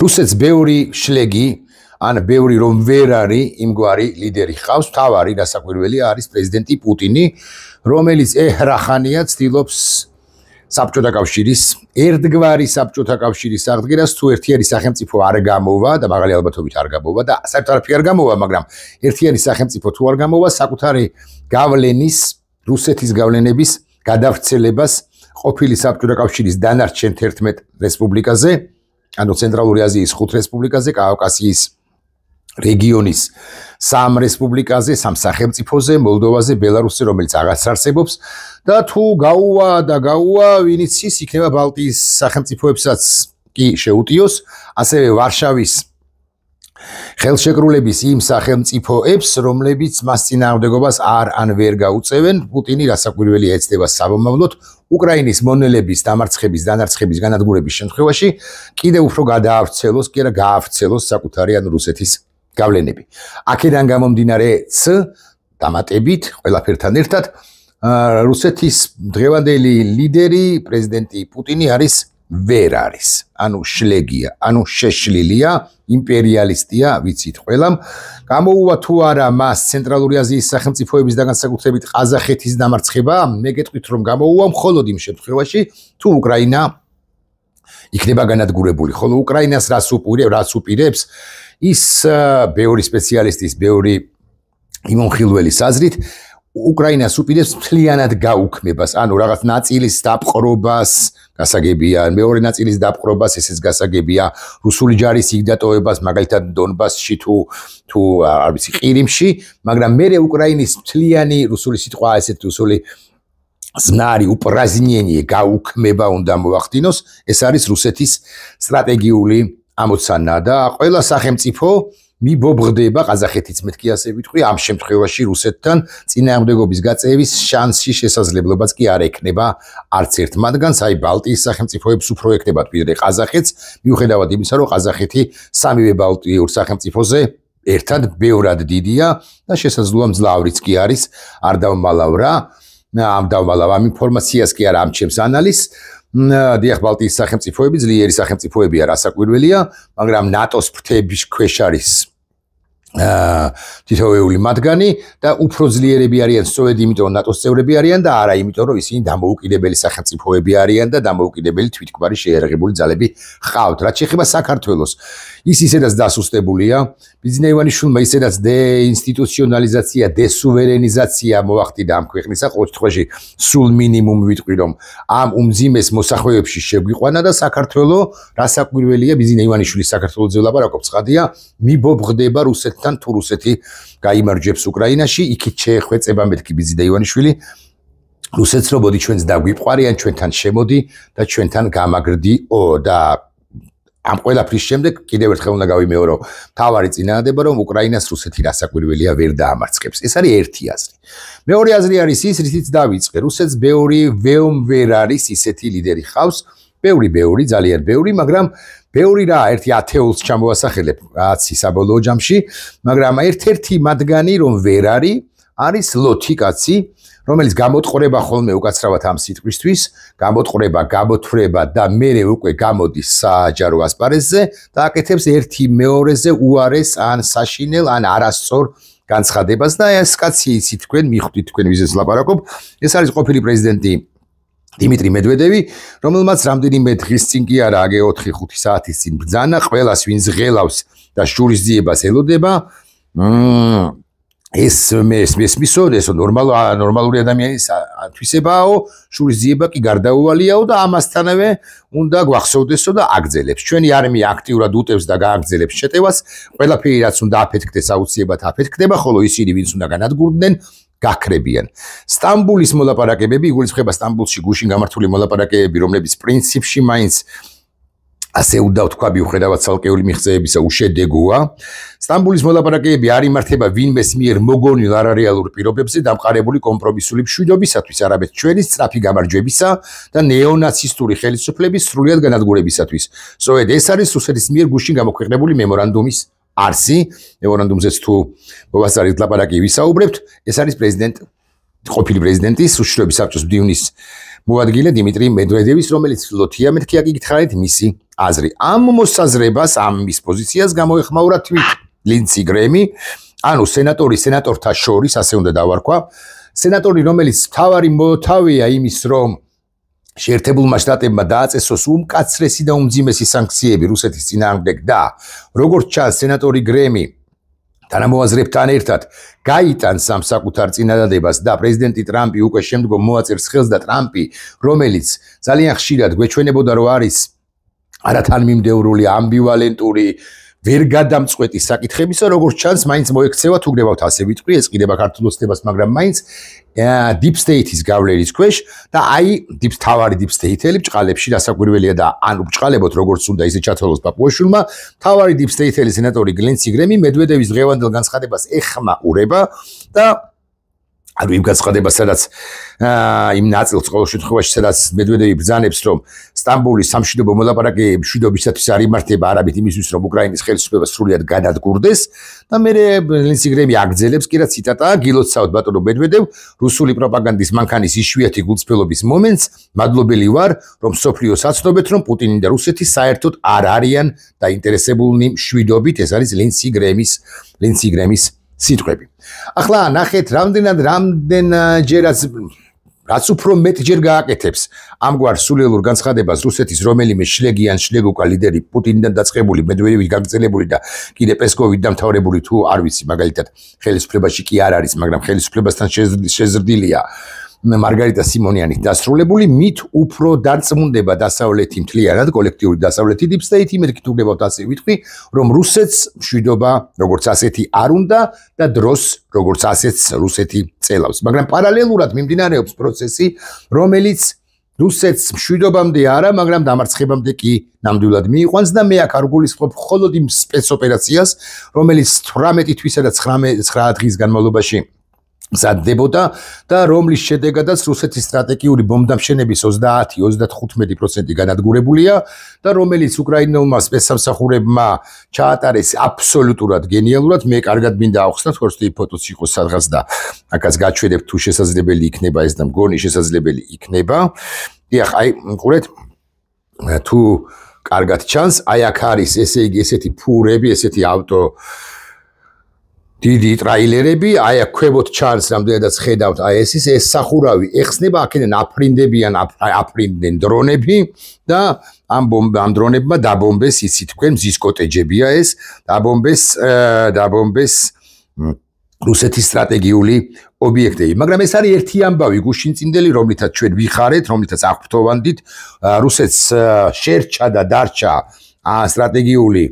რუსეთს ბევრი შლეგი ან ბევრი რომ ვერ არის იმგვარი ლიდერი ხავს, თავარი დასაკვირველია არის პრეზიდენტი პუტინი, რომელიც ეჰრახანია ცდილობს საბჭოთა კავშირის ერთგვარი საბჭოთა კავშირის აღდგენას თუ ერთიანი სახელმწიფო არ გამოვა და მაღალი ალბათობით არ გამოვა და საერთოდ არაფერი არ გამოვა, მაგრამ ერთიანი სახელმწიფო თუ არ გამოვა, საკუთარი გავლენის, რუსეთის გავლენების გადავრცელებას ყოფილი საბჭოთა კავშირის დანარჩენ 11 რესპუბლიკაზე, ანუ ცენტრალური აზიის 5 რესპუბლიკაზე, კავკასიის რეგიონის 3 რესპუბლიკაზე, 3 სახელმწიფოზე, მოლდოვაზე, ბელარუსზე, რომელიც აღარც არსებობს და თუ გაუვა, ვინც ის იქნება ბალტიის სახელმწიფოებსაც კი შეუტიოს, ასევე ვარშავის ხელშეკრულების იმ სახელმწიფოებს, რომლებიც მას წინააღმდეგობას არ ვერ გაუწევენ, პუტინი რასაკვირველია ეცდება საბოლოოდ უკრაინის მონელების დამარცხების, დანარცხების, განადგურების შემთხვევაში კიდევ უფრო გადაავრცელოს, კი არა გაავრცელოს საკუთარი ან რუსეთის გავლენები. აქედან გამომდინარეც დამატებით, ყველაფერთან ერთად, რუსეთის დღევანდელი ლიდერი, პრეზიდენტი პუტინი ვერ არის, ანუ შლეგია, ანუ შეშლილია, იმპერიალისტია, ვიცით ყველამ. გამოუვა თუ არა მას ცენტრალური აზიის სახელმწიფოების და განსაკუთრებით ყაზახეთის დამარცხება, მე გეტყვით რომ გამოუვა მხოლოდ იმ შემთხვევაში, თუ უკრაინა იქნება განადგურებული. ხოლო უკრაინას რას უპირებს, ის ბევრი სპეციალისტის, ბევრი იმონხილველის აზრით, უკრაინას უპირებს მთლიანად გაუქმებას, ანუ რაღაც ნაწილის დაპყრობას, გასაგებია, მეორე ნაწილის დაპყრობას, ესეც გასაგებია, რუსული ჯარის იქ დატოვებას, მაგალითად დონბასში თუ არ ვიცი, ყირიმში, მაგრამ მერე უკრაინის მთლიანი რუსული სიტყვა, ესეთ რუსული ზნარი უპრაზნიენიე გაუქმება უნდა მოახდინოს, ეს არის რუსეთის სტრატეგიული ამოცანა და ყველა სახელმწიფო მიბობრდება, ყაზახეთიც მეთქი ასე ვიტყვი, ამ შემთხვევაში რუსეთთან წინააღმდეგობის გაწევის შანსი შესაძლებლობაც კი არ ექნება არც ერთ მათგანს, აი ბალტიის სახელმწიფოებს უფრო ექნებათ ვიდრე ყაზახეთს, მიუხედავად იმისა, რომ ყაზახეთი სამივე ბალტიურ სახელმწიფოზე ერთად ბევრად დიდია და შესაძლოა მძლავრიც კი არის, არ დავმალავ რა, ამ ინფორმაციას კი არა ამჩევს ანალიზს. დიახ, ბალტიის სახელმწიფოები ძლიერი სახელმწიფოებია, რასაკვირველია, მაგრამ ნატოს ფრთების ქვეშ არის თითოეული მათგანი და უფრო ძლიერები არიან სწორედ იმიტომ ნატოს წევრები არიან და არა იმიტომ რომ ისინი დამოუკიდებელი სახელმწიფოები არიან და დამოუკიდებელი თვითქმარი შეიარაღებული ძალები ჰყავთ. რაც შეეხება საქართველოს, ის ისედაც დასუსტებულია, ბიძინა ივანიშვილმა ისედაც დეინსტიტუციონალიზაცია, დესუვერენიზაცია მოახდინა ამ ქვეყნისა, ყოველ შემთხვევაში სულ მინიმუმ ვიტყვი რომ ამ უმძიმეს მოსახვეებში შეგვიყვანა და საქართველო რასაკვირველია, ბიძინა ივანიშვილის საქართველოზე ვლაპარაკობ, ცხადია, მიბობრდება რუსეთთან თუ რუსეთი გაიმარჯვებს უკრაინაში, იქით შეეხვეწება მეთქი ბიძინა ივანიშვილი რუსეთს რომ მოდი ჩვენს დაგვიყვარიან, ჩვენთან შემოდი და ჩვენთან გამაგრდიო და ამ ყველაფრის შემდეგ კიდევ ერთხელ უნდა გავიმეორო თავარი წინააღმდება რომ უკრაინას რუსეთი რასაკვირველია ვერ დაამარცხებს. ეს არის ერთი აზრი. მეორე აზრი არის ის, რითიც დავიწყე, რუსეთს ბევრი ვერ არის ისეთი ლიდერი ხავს, ბევრი, ძალიან ბევრი, მაგრამ ბევრი რა, ერთი ათეულს ჩამოვასახელებ კაცი საბოლოო ჯამში, მაგრამ ერთ-ერთი მათგანი რომ ვერ არის ლოთი კაცი, რომელიც გამოტყრება ხოლმე უკაცრავად ამ სიტყვისთვის, გამოტყრება, გამოთვრება და მერე უკვე გამოდის საჯარო ასპარეზზე და აკეთებს ერთი მეორეზე უარეს ან საშინელ ან არასწორ განცხადებას და ეს კაცი იცით თქვენ, მიხვდით თქვენ ვიზეს ლაპარაკობ, ეს არის ყოფილი პრეზიდენტი დიმიტრი მედვედევი, რომელმაც რამდენიმე დღის წინ კი არა, აგე 4-5 საათის წინ ბრძანა, ყველას ვინც ღელავს და შურისძიებას ელოდება, ეს მესმისო, ეს ნორმალური ადამიანის თვისებაო, შურისძიება კი გარდაუვალიაო და ამასთანავე უნდა გვახსოვდესო და აგრძელებს. ჩვენი არმია აქტიურად უტევს და გააგრძელებს შეტევას, ყველაფერი რაც უნდა აფეთქდეს, აუცილებლად აფეთქდება, ხოლო ისინი ვინც უნდა განადგურდნენ, გაქრებიან. სტამბულის მოლაპარაკებები, იგულისხმება სტამბულში გუშინ გამართული მოლაპარაკებები, რომლებიც პრინციპში მაინც ასე უნდა ვთქვა, მიუხედავად ცალკეული მიღწევებისა, უშედეგოა. სტამბულის მოლაპარაკებები არ იმართება ვინმეს მიერ მოგონილ არარეალურ პირობებზე დამყარებული კომპრომისული მშვიდობისათვის, არამედ ჩვენი სწრაფი გამარჯვებისა და ნეონაცისტური ხელისუფლების სრულად განადგურებისათვის. სწორედ ეს არის რუსეთის მიერ გუშინ გამოქვეყნებული მემორანდუმის არსი, მემორანდუმზეც თუ მოვასწარით ლაპარაკი ვისაუბრებთ, ეს არის ყოფილი პრეზიდენტის უშიშროების საბჭოს მდივნის მოადგილე დიმიტრი მედვედევის, რომელიც ლოთია მეთქი აქ გითხარით მისი აზრი. ამ მოსაზრებას, ამ მის პოზიციას გამოეხმაურა თვით ლინცი გრემი, ანუ სენატორთა შორის, ასე უნდა დავარქვა, სენატორი, რომელიც მთავარი მოთავეა იმის, რომ შეერთებულმა შტატებმა დააწესოს უმკაცრესი და უმძიმესი სანქციები რუსეთის წინააღმდეგ და როგორც ჩანს, სენატორი გრემი თანამოაზრებთან ერთად გაიტანს ამ საკუთარ წინადადებას და პრეზიდენტი ტრამპი უკვე შემდგომ მოაწერს ხელს და ტრამპი, რომელიც ძალიან ხშირად გვეჩვენებოდა, რომ არის არათანმიმდევრული, ამბივალენტური, ვერ გადამწყვეტი საკითხებისა, როგორც ჩანს, მაინც მოექცევა, თუ გნებავთ ასე ვიტყვი, ეს კიდება ქართულ ოცნებას, მაგრამ მაინც deep state-ის გავლენის ქვეშ და აი თავარი deep state-ელი ბჭყალებში დასაკვირველია და ანუ ბჭყალებოთ როგორც უნდა ისე ჩათვალოს პაპუაშვილმა, თავარი deep state-ელი სენატორი ლინცი გრემი მედვედევის დღევანდელ განცხადებას ეხმაურება და ანუ იმ განცხადებას, სადაც იმ ნაწილს ყოველ შემთხვევაში, სადაც მედვედევი ბრძანებს, რომ სტამბოლის სამშვიდობო მოლაპარაკებები მშვიდობისათვის არ იმართება არამედ იმისთვის, რომ უკრაინის ხელისუფლება სრულად განადგურდეს და მე ლინცი გრემი აგრძელებს, კი რა ციტატაა, გილოცავთ ბატონო მედვედევ, რუსული პროპაგანდის მანქანის იშვიათი გულწრფელობის მომენტს, მადლობელი ვარ, რომ მსოფლიოს აცნობეთ, რომ პუტინი და რუსეთი საერთოდ არ არიან დაინტერესებულნი მშვიდობით, ეს არის ლინცი გრემის სიტყვები. ახლა ნახეთ, რაც უფრო მეტჯერ გააკეთებს ამგვარ სულელურ განცხადებას რუსეთის რომელიმე შლეგიან შლეგუკა ლიდერი პუტინიდან დაწყებული, მედვედევით გაგრძელებული და კიდე პესკოვით დამთავრებული თუ არ ვიცი, მაგალითად ხელისუფლებაში კი არ არის, მაგრამ ხელისუფლებასთან შეზრდილია მარგარიტა სიმონიანით დასრულებული, მით უფრო დარწმუნდება დასავლეთი მთლიანად, კოლექტიური დასავლეთი deep state, იმედ თუ გნებავთ ასე ვიტყვი, რომ რუსეთს მშვიდობა როგორც ასეთი არ უნდა და დროს როგორც ასეც რუსეთი წელავს. მაგრამ პარალელურად მიმდინარეობს პროცესი, რომელიც რუსეთს მშვიდობამდე არა, მაგრამ დამარცხებამდე კი ნამდვილად მიიყვანს და მე აქ არ გულისხმობ მხოლოდ იმ სპეცოპერაციას, რომელიც 18 თვისა და 9 დღის განმავლობაში მზადდებოდა და რომლის შედეგადაც რუსეთის სტრატეგიული ბომბდამშენების 30-35% განადგურებულია და რომელიც უკრაინელმა სპეცსამსახურებმა ჩაატარეს აბსოლუტურად გენიალურად. მე კარგად მინდა ავხსნათ, როგორც ფოტოც იყოს სადღაც და აქაც გაჩვენებ თუ შესაძლებელი იქნება ეს და მგონი შესაძლებელი იქნება. დიახ, აი მყურეთ, თუ კარგად ჩანს, აი აქ არის ესე იგი ესეთი ფურები, ესეთი ავტო დიდი ტრაილერები, აი აქ ქვემოთ ჩანს, რამდენადაც ხედავთ, აი ეს სახურავი ეხსნება, აქედან აფრინდნენ დრონები და ამ დრონებმა დაბომბეს, იცით თქვენ, მზის კოტეჯებია ეს, დაბომბეს რუსეთის სტრატეგიული ობიექტები. მაგრამ ეს არის ერთი ამბავი, გუშინწინდელი, რომლითაც ჩვენ ვიხარეთ, რომლითაც აღფრთოვანდით, რუსეთს შერჩა და დარჩა სტრატეგიული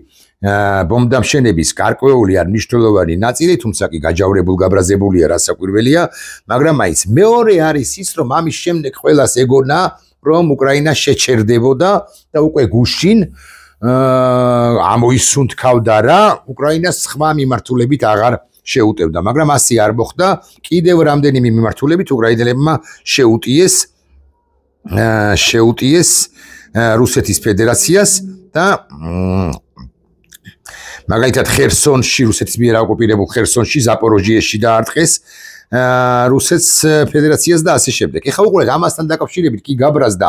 ბომბდამშენების გარკვეული არ მნიშვნელოვანი ნაწილი, თუმცა კი გაჯავრებულ გაბრაზებულია, რასაკვირველია, მაგრამ მაინც მეორე არის ის, რომ ამის შემდეგ ყველას ეგონა, რომ უკრაინა შეჩერდებოდა და უკვე გუშინ ამოისუნთქავდა რა, უკრაინას სხვა მიმართულებით აღარ შეუტევდა, მაგრამ ასე არ მოხდა, კიდევ რამდენიმე მიმართულებით უკრაინელებმა შეუტიეს რუსეთის ფედერაციას და მაგალითად ხერსონში, რუსეთის მიერ ოკუპირებულ ხერსონში, ზაპოროჟიეში დაარტყეს რუსეთის ფედერაციას და ასე შემდეგ. ეხლა უყურეთ, ამასთან დაკავშირებით კი გაბრაზდა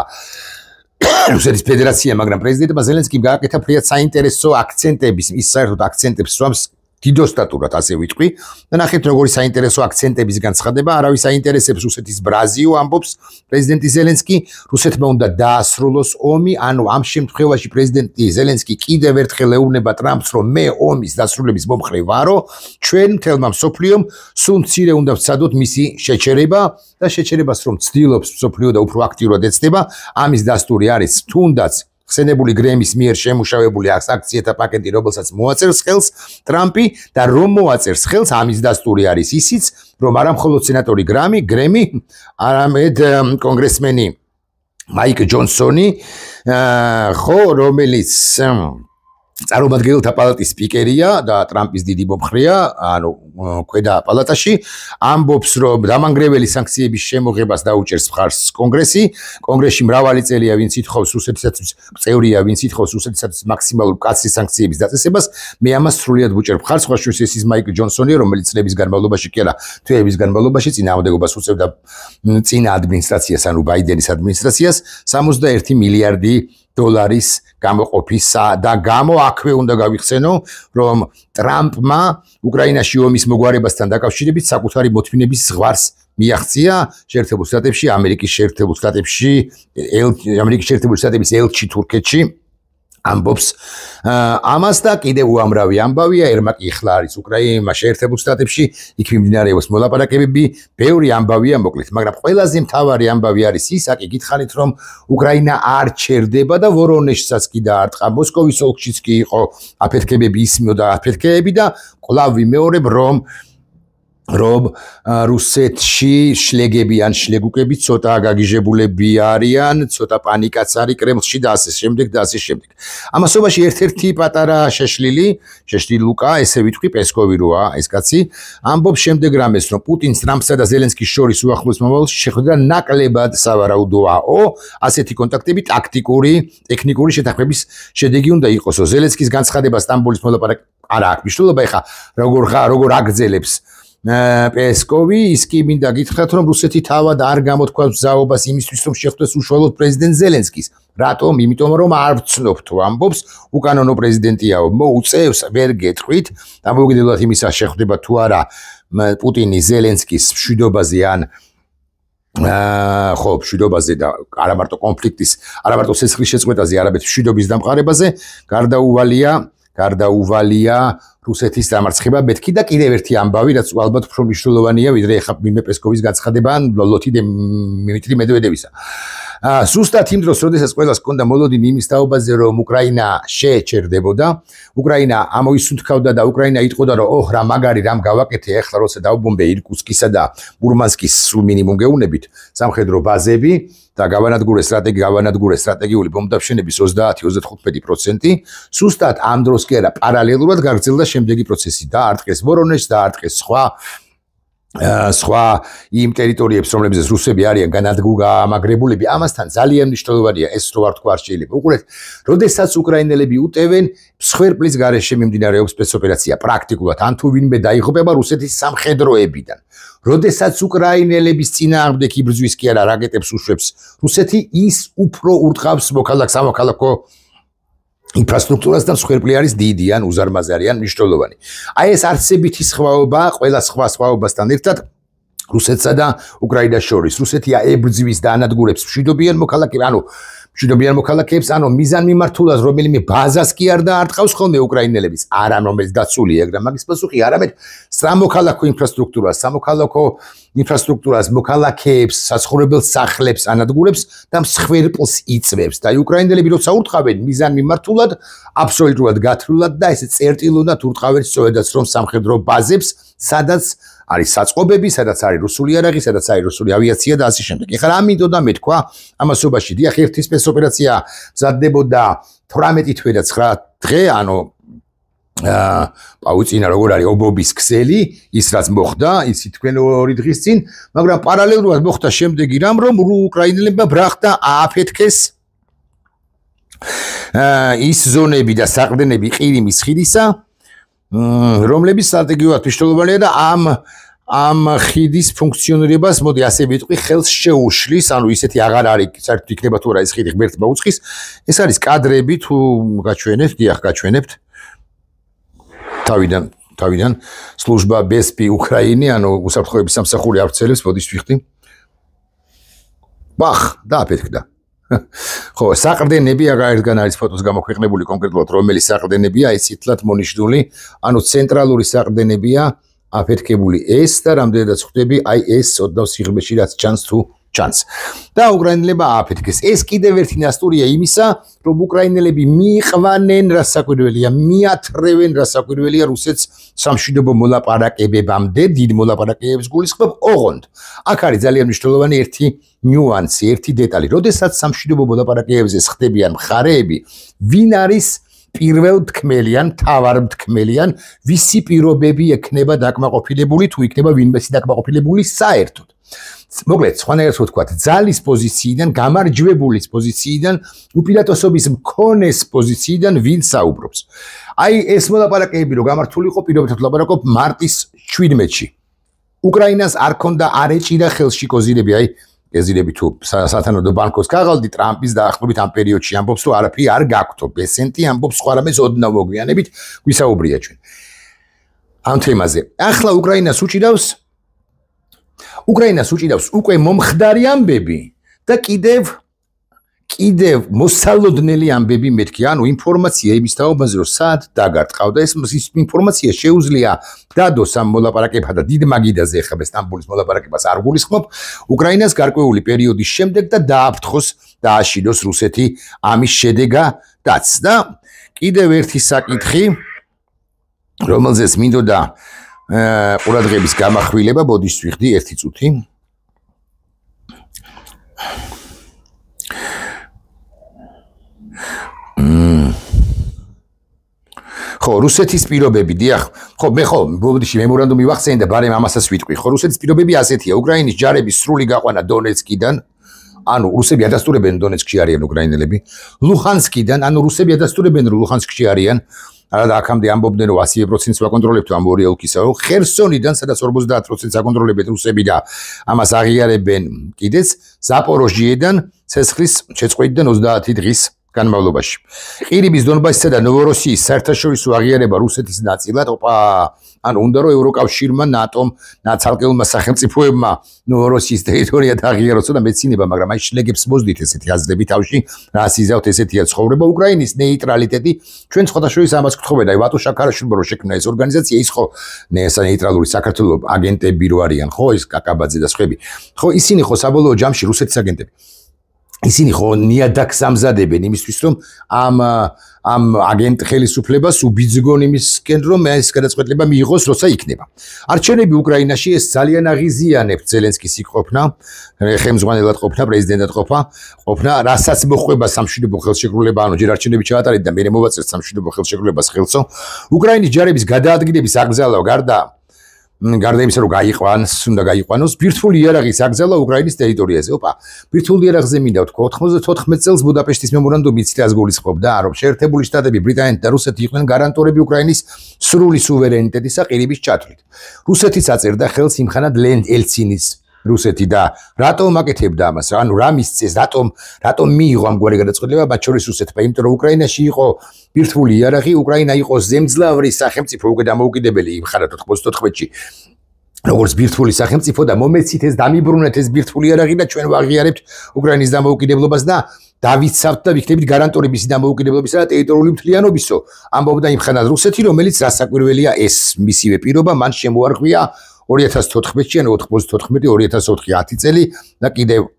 რუსეთის ფედერაცია, მაგრამ პრეზიდენტმა ზელენსკიმ გააკეთა ფრიად საინტერესო აქცენტების, ის საერთოდ აქცენტებს სვამს დიდოსტატურად, ასე ვიტყვი. და ნახეთ, როგორი საინტერესო აქცენტების განცხადება, არავის აინტერესებს რუსეთის ბრაზიო, ამბობს პრეზიდენტი ზელენსკი, რუსეთმა უნდა დაასრულოს ომი, ანუ ამ შემთხვევაში პრეზიდენტი ზელენსკი კიდევ ერთხელ ეუბნება ტრამპს, რომ მე ომის დასრულების მომხრე ვარო, ჩვენ მთელმა მსოფლიომ სულ მცირე უნდა ვცადოთ მისი შეჩერება და შეჩერებას რომ ცდილობს მსოფლიო და უფრო აქტიურად ეცდება, ამის დასტური არის თუნდაც ხსენებული გრემის მიერ შემუშავებული აქციათა პაკეტი, რომელსაც მოაწერს ხელს ტრამპი და რომ მოაწერს ხელს, ამის დასტური არის ისიც, რომ არა მხოლოდ სენატორი გრემი, არამედ კონგრესმენი მაიკ ჯონსონი, ხო, რომელიც წარმომადგენელთა პალატის სპიკერია და ტრამპის დიდი მომხრეა, ანუ ქვედა პალატაში, ამბობს, რომ დამანგრეველი სანქციების შემოღებას დაუჭერს მხარს კონგრესში მრავალი წელია, ვინც ითხოვს რუსეთისათვის, წევრია, ვინც ითხოვს რუსეთისათვის მაქსიმალურ მკაცრი სანქციების დაწესებას, მე ამას სრულიად ვუჭერ მხარს, სხვა შორის ეს ის მაიკ ჯონსონია, რომელიც წლების განმავლობაში კი არა, თვეების განმავლობაში წინააღმდეგობას უწევდა წინა ადმინისტრაციას, ანუ ბაიდენის ადმინისტრაციას, 61 მილიარდი დოლარის გამოყოფისა და აქვე უნდა გავიხსენო, რომ ტრამპმა უკრაინაში ომის მოგვარებასთან დაკავშირებით საკუთარი მოთმინების ზღვარს მიაღწია შეერთებულ შტატებში, ამერიკის შეერთებულ შტატების ელჩი თურქეთში ამბობს ამას და კიდევ უამრავი ამბავია, ერმაკი ახლა არის უკრაინა შეერთებულ შტატებში, იქ მიმდინარეობს მოლაპარაკებები, ბევრი ამბავია მოკლედ, მაგრამ ყველაზე მთავარი ამბავი არის ის, აკი გითხარით რომ უკრაინა არ ჩერდება და ვორონეჟსაც კი დაარტყა, მოსკოვის ოლქშიც კი იყო აფეთქებები, ისმოდა აფეთქებები და კვლავ ვიმეორებ რომ რუსეთში შლეგები ან შლეგუკები ცოტა გაგიჟებულები არიან, ცოტა პანიკაც არის კრემლში და ასე შემდეგ და ასე შემდეგ. ამასობაში ერთ-ერთი პატარა შეშლილი ლუკა, ესე ვიტყვი, პესკოვი როა ეს კაცი, ამბობს შემდეგ რამეს, რომ პუტინს, ტრამპსა და ზელენსკის შორის უახლოეს მომავალში შეხვედრა ნაკლებად სავარაუდოაო, ასეთი კონტაქტები ტაქტიკური, ტექნიკური შეთანხმების შედეგი უნდა იყოსო. ზელენსკის განცხადება სტამბოლის მოლაპარაკებაში არ აქვს მნიშვნელობა, ეხა როგორ აგრძელებს პესკოვი, ის კი მინდა გითხრათ, რომ რუსეთი თავად არ გამოთქვას მზაობას იმისთვის, რომ შეხვდეს უშუალოდ პრეზიდენტ ზელენსკის. რატომ? იმიტომ რომ არ ვცნობთ, ამბობს, უკანონო პრეზიდენტიაო, მოუწევს, ვერ გეტყვით, დამოუკიდებლად იმისა შეხვდება თუ არა პუტინი ზელენსკის მშვიდობაზე ან ხო, მშვიდობაზე და არა მარტო კონფლიქტის, არა მარტო სისხლის შეწყვეტაზე, არამედ მშვიდობის დამყარებაზე, გარდაუვალია რუსეთის დამარცხება მეთქი და კიდევ ერთი ამბავი, რაც ალბათ უფრო მნიშვნელოვანია, ვიდრე ახლა ვინმე პესკოვის განცხადება ან ლოთი დიმიტრი მედვედევისა. ზუსტად იმ დროს, როდესაც ყველას ჰქონდა მოლოდინი იმის თაობაზე, რომ უკრაინა შეჩერდებოდა, უკრაინა ამოისუნთქავდა და უკრაინა იტყოდა, რომ ოჰ, რა მაგარი რამ გავაკეთე, ახლა როცა დავბომბე ირკუტსკისა და მურმანსკის სულ მინიმუმ გეუნებით სამხედრო ბაზები და გავანადგურე სტრატეგიული ბომბდამშენების 30-35%, ზუსტად ამ დროს კი არა, პარალელურად გაგრძელდა შემდეგი პროცესი, დაარტყეს ვორონეჟს, დაარტყეს სხვა იმ ტერიტორიებს, რომლებზეც რუსები არიან განადგურებულები, ამასთან ძალიან მნიშვნელოვანია ეს, რო არ თქვა არ შეიძლება. უყურეთ, როდესაც უკრაინელები უტევენ, მსხვერპლის გარეშე მიმდინარეობს სპეცოპერაცია პრაქტიკულად, ან თუ ვინმე დაიღუპება რუსეთის სამხედროებიდან. როდესაც უკრაინელების წინააღმდეგ იბრძვის კი არა რაკეტებს უშვებს რუსეთი, ის უფრო ურტყავს სამოქალაქო ინფრასტრუქტურას და მსხვერპლი არის დიდი ან უზარმაზარი ან მნიშვნელოვანი. აი ეს არცებითი სხვაობა, ყველა სხვაობასთან ერთად რუსეთსა და უკრაინას შორის. რუსეთი ებრძვის და ანადგურებს მშვიდობიან მოქალაქეებს, ანუ მიზანმიმართულად რომელიმე ბაზას კი არ დაარტყავს ხოლმე უკრაინელების, არა რომელიც დაცულია, ეგრე მაგის პასუხი, არამედ სამოქალაქო ინფრასტრუქტურას, მოქალაქეებს, საცხოვრებელ სახლებს ანადგურებს და მსხვერპლს იწვევს. და უკრაინელები როცა ურტყავენ მიზანმიმართულად, აბსოლუტურად გათვლილად და ესე წერტილოვნად ურტყავენ სწორედაც რომ სამხედრო ბაზებს, სადაც არის საწყობები, სადაც არის რუსული იარაღი, სადაც არის რუსული ავიაცია და ასე შემდეგ. ეხლა რა მინდოდა და მეთქვა ამასობაში, დიახ, ერთი სპეცოპერაცია მზადდებოდა 18 თვე და 9 დღე, ანუ პაუცინა როგორ არის ობობის ქსელი, ის რაც მოხდა, ისი თქვენ 2 დღის წინ, მაგრამ პარალელურად მოხდა შემდეგი რამ, რომ უკრაინელებმა ბრახტა ააფეთქეს ის ზონები და საყრდენები ყირიმის ხიდისა, რომლების სტრატეგიულად მნიშვნელოვანია და ამ ხიდის ფუნქციონირებას, მოდი ასე ვიტყვი, ხელს შეუშლის, ანუ ისეთი აღარ არის, საერთოდ იქნება თუ არა ეს ხიდი ღმერთმა უწყის. ეს არის კადრები, თუ გაჩვენებთ, დიახ, გაჩვენებთ. თავიდან სლუჟბა ბესპი უკრაინი, ანუ უსაფრთხოების სამსახური ავრცელებს, მოდის ვიხდი. ბახ, დააფეთქდა. ხო, საყრდენები აღარგან არის ფოტოს გამოქვეყნებული კონკრეტულად რომელი საყრდენებია, ეს ითლად მონიშნული, ანუ ცენტრალური საყრდენებია აფეთქებული ეს და რამდენადაც ხვდები, აი ეს ოდნავ სიღრმეში რაც ჩანს თუ ჩანს. და უკრაინელებმა ააფეთქეს. ეს კიდევ ერთი ნასტურია იმისა, რომ უკრაინელები მიიყვანენ რასაკვირველია, მიათრევენ რასაკვირველია რუსეთს სამშვიდობო მოლაპარაკებებამდე, დიდ მოლაპარაკებებს გულისხმობ, ოღონდ. აქ არის ძალიან მნიშვნელოვანი ერთი ნიუანსი, ერთი დეტალი. როდესაც სამშვიდობო მოლაპარაკებებზე ხდებიან მხარეები, ვინ არის პირველ მთქმელიან, მთავარ მთქმელიან, ვისი პირობები ექნება დაკმაყოფილებული, თუ იქნება ვინმესი დაკმაყოფილებული საერთოდ. მოკლედ, სხვანაირად ვთქვათ, ძალის პოზიციიდან, გამარჯვებულის პოზიციიდან, უპირატესობის მქონეს პოზიციიდან ვინ საუბრობს. აი ეს მოლაპარაკებები რო გამართულიყო, პირობითად ლაპარაკობ მარტის 17-ში. უკრაინას არ ქონდა არ ეჭირა ხელში კოზირები, აი ეზირები თუ სათანადო ბანკოს ქაღალდი ტრამპის დაახლოებით ამ პერიოდში ამბობს რომ არაფერი არ გაქვთო ბესენტი ამბობს სხვა რამეს ოდნავ მოგვიანებით გვისაუბრია ჩვენ ამ თემაზე ახლა უკრაინას უჭირავს უკვე მომხდარი ამბები და კიდევ მოსალოდნელი ამბები მეთქი ანუ ინფორმაცია იმის თაობაზე რომ სად დაგარტყავდა ეს ინფორმაცია შეუძლია დადოს ამ მოლაპარაკებასა და დიდ მაგიდაზე ხება სტამბოლის მოლაპარაკებას არ გულისხმობ უკრაინას გარკვეული პერიოდის შემდეგ და დააფრთხოს და აშიდოს რუსეთი ამის შედეგადაც და კიდევ ერთი საკითხი რომელზეც მინდოდა ყურადღების გამახვილება ბოდიშ ვიხდი ერთი წუთი ხო რუსეთის პირობები დიახ ხო მე ხო ბოდიში მემორანდუმი ვახსენე და ბარემ ამასაც ვიტყვი ხო რუსეთის პირობები ასეთია უკრაინის ჯარების სრული გაყვანა დონეცკიდან ანუ რუსები ადასტურებენ დონეცკში არიან უკრაინელები ლუჰანსკიდან ანუ რუსები ადასტურებენ რომ ლუჰანსკში არიან არა აქამდე ამბობდნენ რომ 100% ვაკონტროლებთ ამ ორი ოლქისაო ხერსონიდან სადაც 50% აკონტროლებენ რუსები და ამას აღიარებენ კიდეც ზაპოროჟიედან ცეცხლის შეწყვეტიდან 30 დღის განმავლობაში. ყირიმის დონბასისა და ნოვოროსიის საერთაშორისო აღიარება რუსეთის ნაწილად ანუ უნდა რომ ევროკავშირმა ნატომ ნაცალკეულმა სახელმწიფოებმა ნოვოროსიის ტერიტორია დააღიაროს და მეცინება მაგრამ აი შლეგებს მოძდით ესეთი აზრები თავში რას იზავთ ესეთია ცხოვრება უკრაინის ნეიტრალიტეტი ჩვენ სხვადასხვა ამას გთხოვენ აი ვატო შაქარაშვილმა რო შექმნა ეს ორგანიზაცია ის ხო ნეიტრალური საქართველოს აგენტები რო არიან ხო ის კაკაბაძე და სხვები ხო ისინი ხო საბოლოო ჯამში რუსეთის აგენტები ისინი ხო ნიადაგს ამზადებენ იმისთვის რომ ამ აგენტ ხელისუფლებას უბიძგონ იმისკენ რომ ეს გადაწყვეტილება მიიღოს როცა იქნება. არჩევნები უკრაინაში ეს ძალიან აღიზიანებს ზელენსკის იქ-ყოფნა, ხელმძღვანელად ყოფნა, პრეზიდენტად ყოფნა, რასაც მოხვება სამშვიდობო ხელშეკრულება, ანუ ჯერ არჩევნები ჩაატარეთ და მერე მოვაწერთ სამშვიდობო ხელშეკრულებას ხელსო. უკრაინის ჯარების გადაადგილების აკრძალა გარდა იმისა რომ უნდა გაიყვანოს ბირთვული იარაღის აკრძალა უკრაინის ტერიტორიაზე. ბირთვულ იარაღზე მინდა ვთქვა 94 წელს ბუდაპეშტის მემორანდუმი ციტას გულისხმობდა რომ შეერთებული შტატები ბრიტანეთი და რუსეთი იყვნენ გარანტორები უკრაინის სრული სუვერენიტეტისა ყირიმის ჩათვლით. რუსეთიც აწერდა ხელს იმხანად ელცინის რუსეთი და რატომ აკეთებდა ამას? ანუ რა მისცეს, რატომ მიიღო ამგვარი გადაწყვეტილება მათ შორის რუსეთმა? იმიტომ რომ უკრაინაში იყო ბირთვული იარაღი, უკრაინა იყო ზემძლავრი სახელმწიფო უკვე დამოუკიდებელი იმხანად 94-ში. როგორც ბირთვული სახელმწიფო და მომეცით ეს დამიბრუნეთ ეს ბირთვული იარაღი და ჩვენ ვაღიარებთ უკრაინის დამოუკიდებლობას და დავიცავთ და ვიქნებით გარანტორების დამოუკიდებლობისა და ტერიტორიული მთლიანობისო. ამბობდა იმხანად რუსეთი, რომელიც რასაკვირველია ეს მისივე პირობა მან შემოარღვია 2014-ში, ანუ 94-2004 10 წელი და კიდევ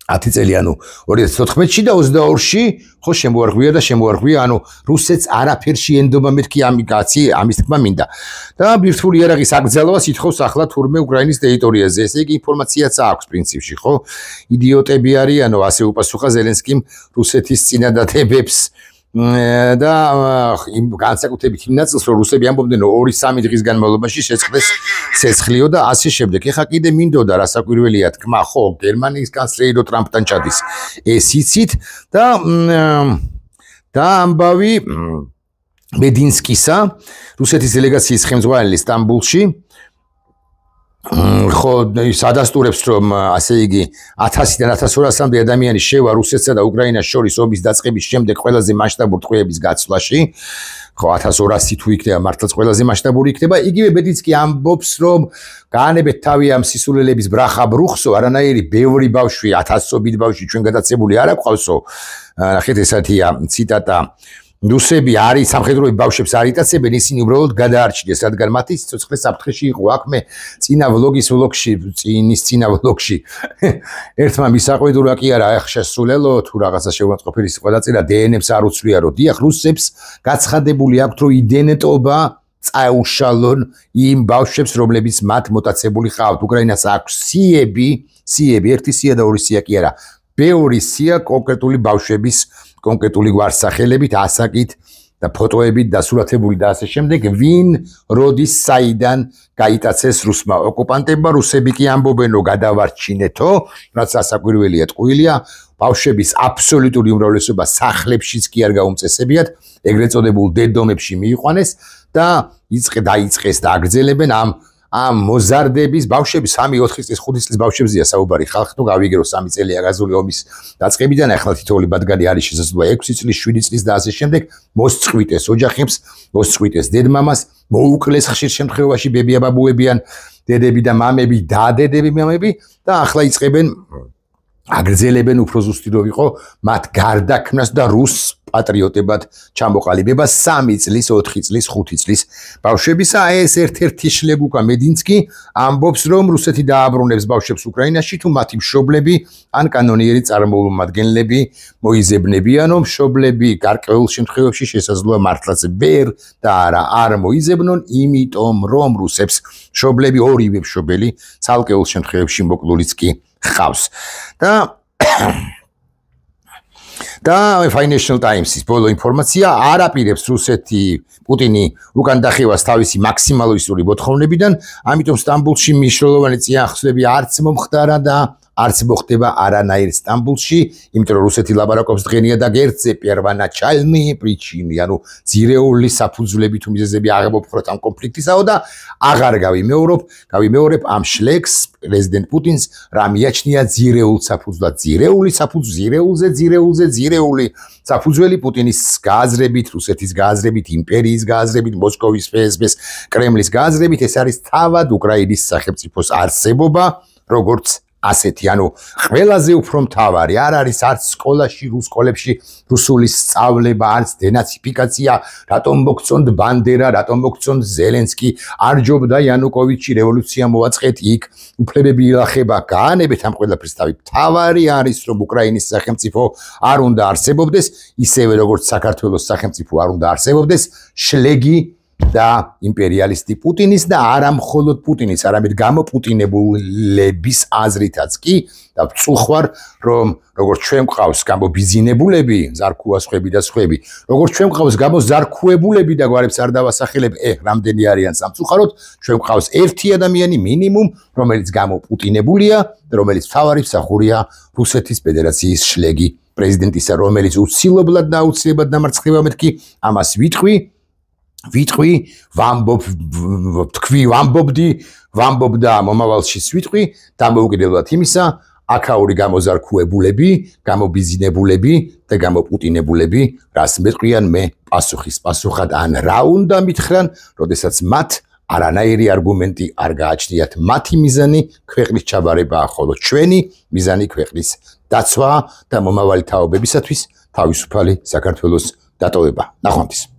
10 წელი, ანუ 2014-ში და 22-ში ხო შემოარღვია, ანუ რუსეთს არაფერში ენდობა მეთქი ამის თქმა მინდა. და ბირთვული იარაღის აკრძალვას ითხოვს ახლა თურმე უკრაინის ტერიტორიაზე. ესე იგი ინფორმაციაც აქვს პრინციპში, ხო? იდიოტები არიანო, ასე უპასუხა ზელენსკიმ რუსეთის წინადადებებს. და იმ განსაკუთრებით იმ ნაწილს რომ რუსები ამბობდნენ რომ 2-3 დღის განმავლობაში შეწყდეს ცეცხლიო და ასე შემდეგ. ეხა კიდე მინდოდა რასაკვირველია თქმა ხო გერმანიის კანცლერი რო ტრამპთან ჩადის ეს იცით და ამბავი მედინსკისა რუსეთის დელეგაციის ხელმძღვანელი სტამბულში ხო სადასტურებს რომ ასე იგი 1000-დან 1200-მდე ადამიანი შევა რუსეთსა და უკრაინას შორის ომის დაწყების შემდეგ ყველაზე მასშტაბურ ტყვეების გაცვლაში ხო 1200 თუ იქნება მართლაც ყველაზე მასშტაბური იქნება იგივე ბედიცკი ამბობს რომ გაანებეთ თავი ამ სისულელების ბრახა ბრუხსო არანაირი ბევრი ბავშვი 1000-ობით ბავშვი ჩვენ გადაცემული არ აყავსო ნახეთ ესათია ციტატა რუსები არის სამხედროები ბავშვებს არ იტაცებენ ისინი უბრალოდ გადაარჩინეს რადგან მათი სიცოცხლე საფრთხეში იყო აქ მე წინა ვლოგში ერთმა მისაყვედურა კი არა ახ შესულელო თუ რაღაცა შეუწყობილი სიტყვა დაწერა დნმ-ს არ უცვლია რომ დიახ რუსებს გაცხადებული აქვთ რომ იდენტობა წაეუშალონ იმ ბავშვებს რომლებიც მათ მოტაცებული ხავთ უკრაინას აქვს სიები ერთი სია და ორი სია კი არა ბევრი სია კონკრეტული ბავშვების კონკრეტული გვარსახელებით, ასაკით და ფოტოებით დასურათებული და ასე შემდეგ, ვინ როდის საიდან გაიტაცეს რუსმა ოკუპანტებმა, რუსები კი ამბობენ, რომ გადავარჩინეთო, რაც ასაკვირველია ტყუილია, ბავშვების აბსოლუტური უმრავლესობა სახლებშიც კი არ გაუმწესებიათ, ეგრეთ წოდებულ დედომებში მიიყვანეს და დაიწყეს და აგრძელებენ ამ მოზარდების ბავშვები 3-4 წლის 5 წლის ბავშვებზეა საუბარი ხალხი თუ გავიგე რომ 3 წელი აგაზული ომის დაწყებიდან ახლა თითოეული ბადგარი არის შესაძლოა 6 წლის 7 წლის და ასე შემდეგ მოსწყვიტეს ოჯახებს მოსწყვიტეს დედმამას მოუკლეს ხშირ შემთხვევაში ბებია-ბაბუებიან დედები და მამები და დედები მამები და ახლა იწყებენ აგრძელებენ უფრო ზუსტი რო ვიყო მათ გარდაქმნას და რუს პატრიოტებად ჩამოყალიბება 3 წლის 4 წლის 5 წლის ბავშვებისა ეს ერთ-ერთი შლებუკა მედინსკი ამბობს რომ რუსეთი დააბრუნებს ბავშვებს უკრაინაში თუ მათი მშობლები ან კანონიერი წარმომადგენლები მოიზებნებიანო მშობლები გარკვეულ შემთხვევებში შესაძლოა მართლაც ვერ და არ მოიზებნონ იმიტომ რომ რუსებს მშობლები ორივე მშობელი ცალკეულ შემთხვევებში მოკლულიც კი ხავს და Financial Times-ის ბოლო ინფორმაცია არ აპირებს რუსეთი პუტინი უკან დახევას თავისი მაქსიმალისტური მოთხოვნებიდან, ამიტომ სტამბოლში მნიშვნელოვანი წიაღწევები არც მომხდარა და არც მოხდება არანაირ სტამბოლში, იმიტომ რომ რუსეთი ლაბარაკობს დღენია და გერცე პირველначальные причины, ანუ ძირეული საფუძვლები თუ მიზეზები აღებობხოთ ამ კონფლიქტისაო და აღარ გავიმეორებ ამ შლეგს პრეზიდენტ პუტინს რა მიაჩნია ძირეულ საფუძვლად, ძირეული საფუძველი პუტინის გააზრებით, რუსეთის გააზრებით, იმპერიის გააზრებით, მოსკოვის ფსბ-ს, კრემლის გააზრებით, ეს არის თავად უკრაინის სახელმწიფოს არსებობა, როგორც ასეთი, ანუ ყველაზე უფრო მთავარი არ არის არც სკოლაში, რუს სკოლებში რუსული სწავლება, არც დენაციფიკაცია, რატომ მოგწონთ ბანდერა, რატომ მოგწონთ ზელენსკი, არ ჯობდა იანუკოვიჩი რევოლუცია მოვაწყეთ იქ, უფლებები ილახება, გაანებეთ ამ ყველაფერს თავი. მთავარი არის, რომ უკრაინის სახელმწიფო არ უნდა არსებობდეს, ისევე როგორც საქართველოს სახელმწიფო არ უნდა არსებობდეს, შლეგი და იმპერიალისტი პუტინის და არა მხოლოდ პუტინის, არამედ გამოპუტინებულების აზრითაც კი და ვწუხარ, რომ როგორც ჩვენ გვყავს გამობიზინებულები, ზარქუასხვები და სხვები, როგორც ჩვენ გვყავს გამოზარქუებულები და გვარებს არ დავასახელებ, რამდენი არიან სამწუხაროდ, ჩვენ გვყავს ერთი ადამიანი მინიმუმ, რომელიც გამოპუტინებულია და რომელიც მთავარი მსახურია რუსეთის ფედერაციის შლეგი პრეზიდენტისა, რომელიც უცილობლად და აუცილებლად დამარცხება მეთქი, ამას ვიტყვი, ვამბობდა მომავალში ვიტყვი, დამოუკიდებლად იმისა, აქაური გამოზარქუებულები, გამობიზინებულები და გამოპუტინებულები, რას მეტყვიან მე პასუხად ან რა უნდა მითხრან, როდესაც მათ არანაირი არგუმენტი არ გააჩნიათ მათი მიზანი ქვეყნის ჩაბარებაა, ხოლო ჩვენი მიზანი ქვეყნის დაცვა და მომავალი თაობებისათვის თავისუფალი საქართველოს დატოვება. ნახვამდის.